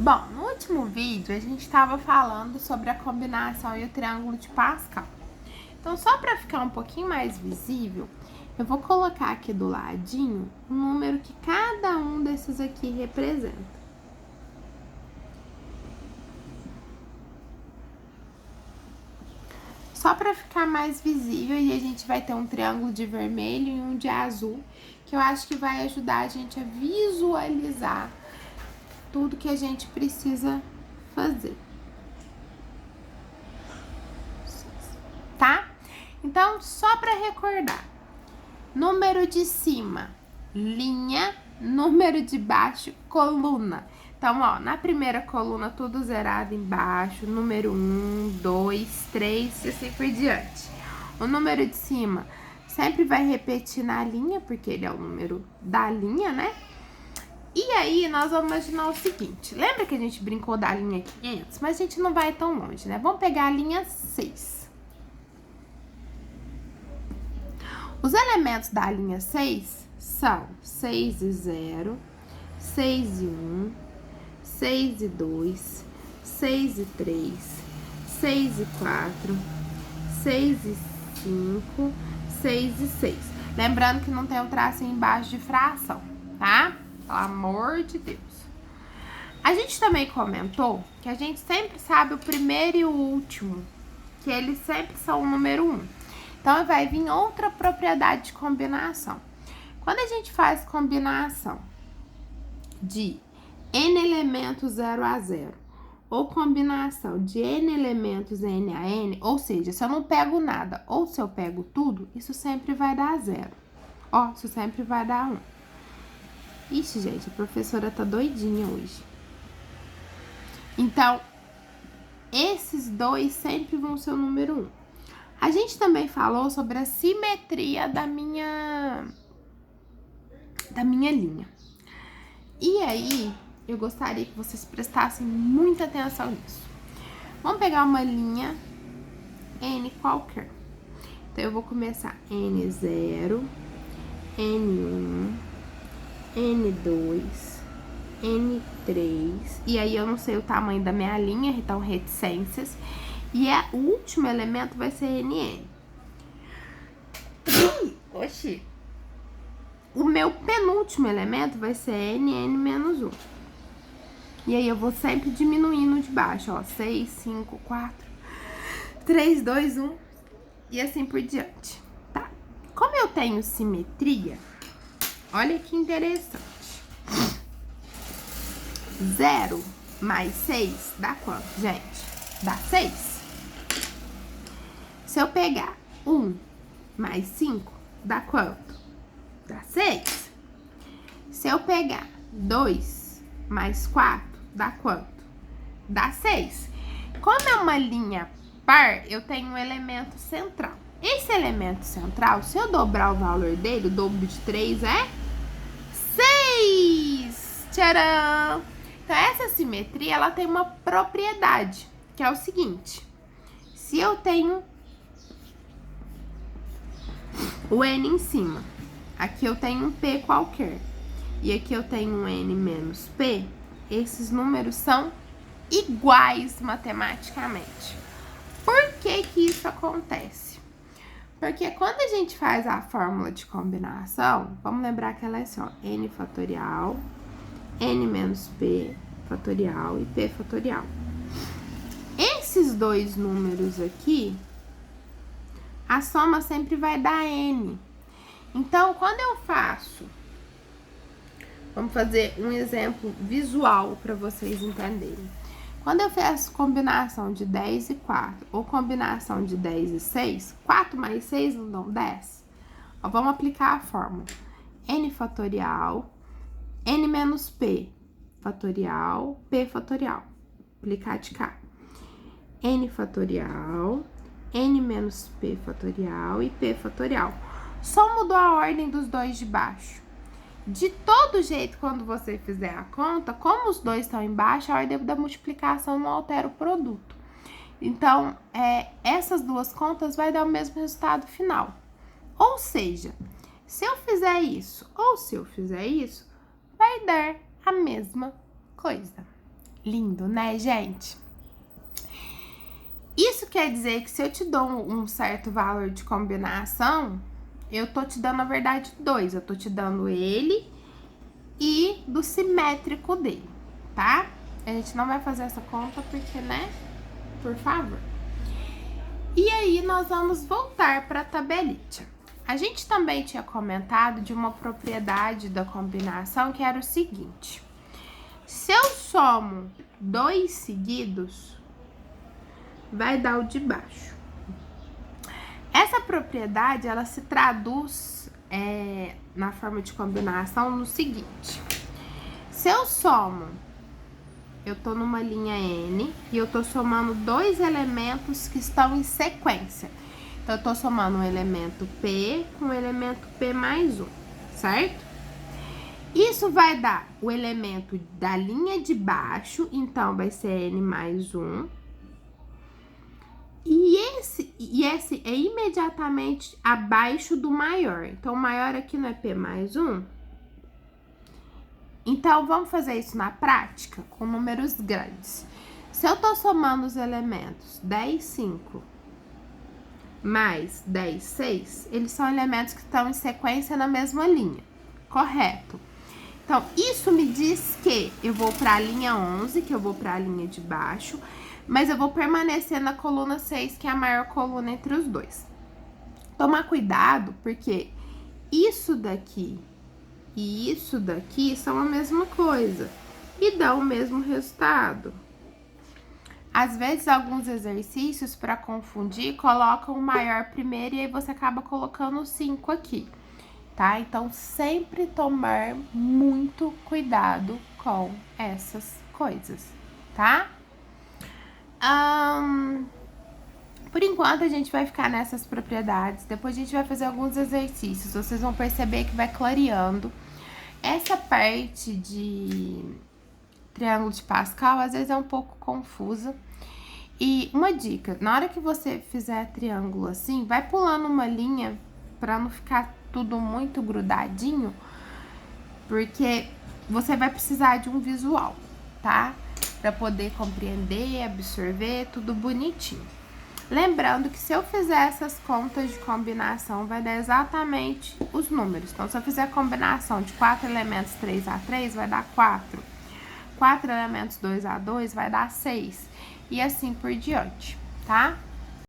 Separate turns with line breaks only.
Bom, no último vídeo a gente estava falando sobre a combinação e o triângulo de Pascal. Então, só para ficar um pouquinho mais visível, eu vou colocar aqui do ladinho o número que cada um desses aqui representa. Só para ficar mais visível, e a gente vai ter um triângulo de vermelho e um de azul, que eu acho que vai ajudar a gente a visualizar tudo que a gente precisa fazer. Tá? Então, só para recordar, número de cima, linha, número de baixo, coluna. Então, ó, na primeira coluna, tudo zerado embaixo, número 1, 2, 3 e assim por diante. O número de cima sempre vai repetir na linha, porque ele é o número da linha, né? E aí, nós vamos imaginar o seguinte, lembra que a gente brincou da linha 500? Mas a gente não vai tão longe, né? Vamos pegar a linha 6. Os elementos da linha 6 são 6 e 0, 6 e 1, 6 e 2, 6 e 3, 6 e 4, 6 e 5, 6 e 6. Lembrando que não tem o traço embaixo de fração, tá? Pelo amor de Deus. A gente também comentou que a gente sempre sabe o primeiro e o último, que eles sempre são o número 1. Então, vai vir outra propriedade de combinação. Quando a gente faz combinação de n elementos 0 a 0, ou combinação de n elementos n a n, ou seja, se eu não pego nada ou se eu pego tudo, isso sempre vai dar 0. Ó, isso sempre vai dar 1. Ixi, gente, a professora tá doidinha hoje. Então, esses dois sempre vão ser o número 1. A gente também falou sobre a simetria da minha linha. E aí, eu gostaria que vocês prestassem muita atenção nisso. Vamos pegar uma linha N qualquer. Então, eu vou começar N0, N1, N2, N3. E aí, eu não sei o tamanho da minha linha, então, reticências. E o último elemento vai ser NN. Oxi. O meu penúltimo elemento vai ser NN menos 1. E aí, eu vou sempre diminuindo de baixo, ó. 6, 5, 4, 3, 2, 1. E assim por diante, tá? Como eu tenho simetria, olha que interessante. 0 mais 6 dá quanto, gente? Dá 6. Se eu pegar 1 mais 5, dá quanto? Dá 6. Se eu pegar 2 mais 4, dá quanto? Dá 6. Como é uma linha par, eu tenho um elemento central. Esse elemento central, se eu dobrar o valor dele, o dobro de 3 é 6. Tcharam! Então, essa simetria, ela tem uma propriedade, que é o seguinte. Se eu tenho o N em cima, aqui eu tenho um P qualquer, e aqui eu tenho um N menos P, esses números são iguais matematicamente. Por que que isso acontece? Porque quando a gente faz a fórmula de combinação, vamos lembrar que ela é assim, ó, N fatorial, N menos P fatorial e P fatorial. Esses dois números aqui, a soma sempre vai dar N. Então, quando eu faço, vamos fazer um exemplo visual para vocês entenderem. Quando eu faço combinação de 10 e 4, ou combinação de 10 e 6, 4 mais 6 não dão 10? Ó, vamos aplicar a fórmula. N fatorial, N menos P fatorial, P fatorial. Aplicar de cá. N fatorial, N menos P fatorial e P fatorial. Só mudou a ordem dos dois de baixo. De todo jeito, quando você fizer a conta, como os dois estão embaixo, a ordem da multiplicação não altera o produto. Então, essas duas contas vai dar o mesmo resultado final. Ou seja, se eu fizer isso ou se eu fizer isso, vai dar a mesma coisa. Lindo, né, gente? Isso quer dizer que se eu te dou um certo valor de combinação, eu tô te dando, na verdade, 2. Eu tô te dando ele e do simétrico dele, tá? A gente não vai fazer essa conta porque, né? Por favor. E aí, nós vamos voltar para a tabelita. A gente também tinha comentado de uma propriedade da combinação que era o seguinte. Se eu somo 2 seguidos, vai dar o de baixo. Essa propriedade, ela se traduz na forma de combinação no seguinte. Se eu somo, eu tô numa linha N e eu tô somando 2 elementos que estão em sequência. Então, eu tô somando um elemento P com um elemento P mais 1, certo? Isso vai dar o elemento da linha de baixo, então vai ser N mais 1. E esse é imediatamente abaixo do maior. Então, o maior aqui não é P mais 1? Então, vamos fazer isso na prática com números grandes. Se eu tô somando os elementos 10, 5 mais 10, 6, eles são elementos que estão em sequência na mesma linha, correto? Então, isso me diz que eu vou para a linha 11, que eu vou para a linha de baixo, mas eu vou permanecer na coluna 6, que é a maior coluna entre os dois. Tomar cuidado, porque isso daqui e isso daqui são a mesma coisa e dá o mesmo resultado. Às vezes, alguns exercícios, para confundir, colocam o maior primeiro e aí você acaba colocando o 5 aqui, tá? Então, sempre tomar muito cuidado com essas coisas, tá? Por enquanto, a gente vai ficar nessas propriedades. Depois, a gente vai fazer alguns exercícios. Vocês vão perceber que vai clareando. Essa parte de triângulo de Pascal, às vezes é um pouco confusa. E uma dica, na hora que você fizer triângulo assim, vai pulando uma linha para não ficar tudo muito grudadinho, porque você vai precisar de um visual, tá? Para poder compreender, absorver, tudo bonitinho. Lembrando que se eu fizer essas contas de combinação, vai dar exatamente os números. Então, se eu fizer a combinação de 4 elementos 3x3, vai dar 4. 4 elementos 2x2 vai dar 6. E assim por diante, tá?